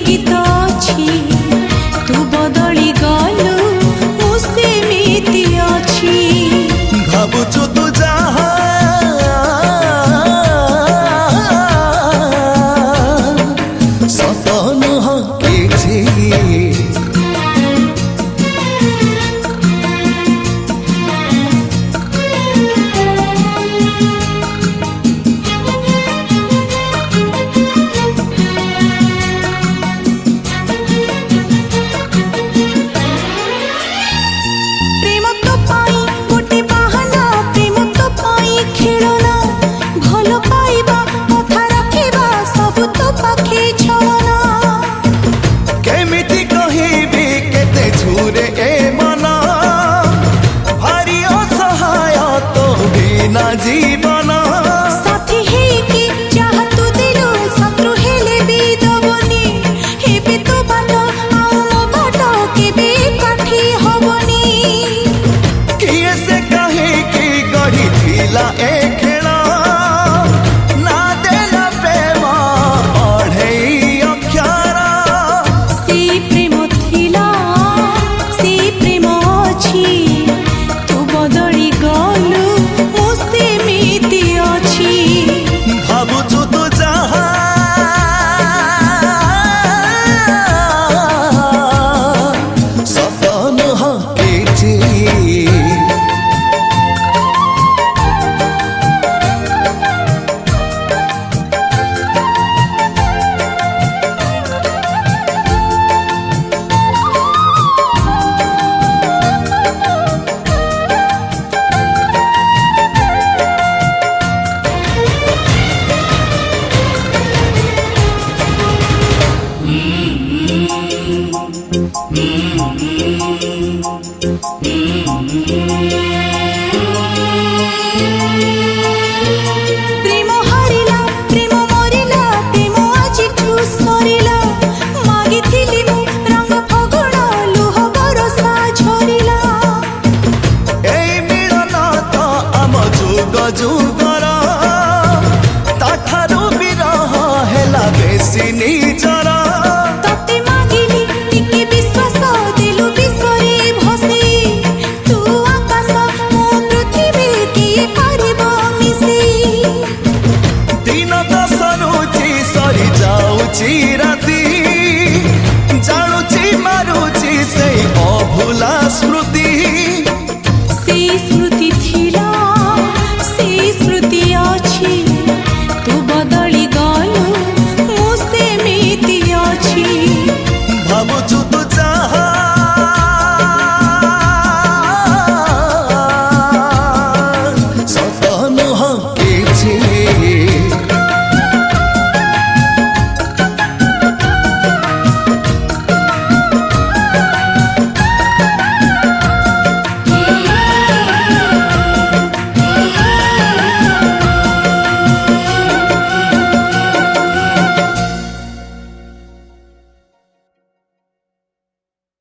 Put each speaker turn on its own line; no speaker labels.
गीत अछि तू बदली गलु मु सेमिति अछि
भाबुछु तू जहा सत नुह किछि जीवन
साथी हे कि चाह तू दिलो शत्रु हेले भी दबनी हे भी तो बाट आउ मो बाट के भी काठी हबनी
किए से कहे कि गढ़ी थिला ए खेला ना देला प्रेम अढ़ई अक्षर
से प्रेम थिला से प्रेम अछि तू बदली गलु
भाबुछु तू जहा सत नुह किछि
प्रेम हारिला प्रेम मरिला प्रेम आजि ठू सरिला मागिथिली मु रंग फगुण लुह बरसा झरिला
एई मिलन तो आम जुग जुगर ताठारु बिरह हेला बेसी निजर
तते मागिली टिके विश्वास दिलु बिसरे भसी तू आकाश मो पृथ्वी किए पारिबो मिसी
दिन दश रुचि सरी जाउची राती जाणुची मारुची से अभुला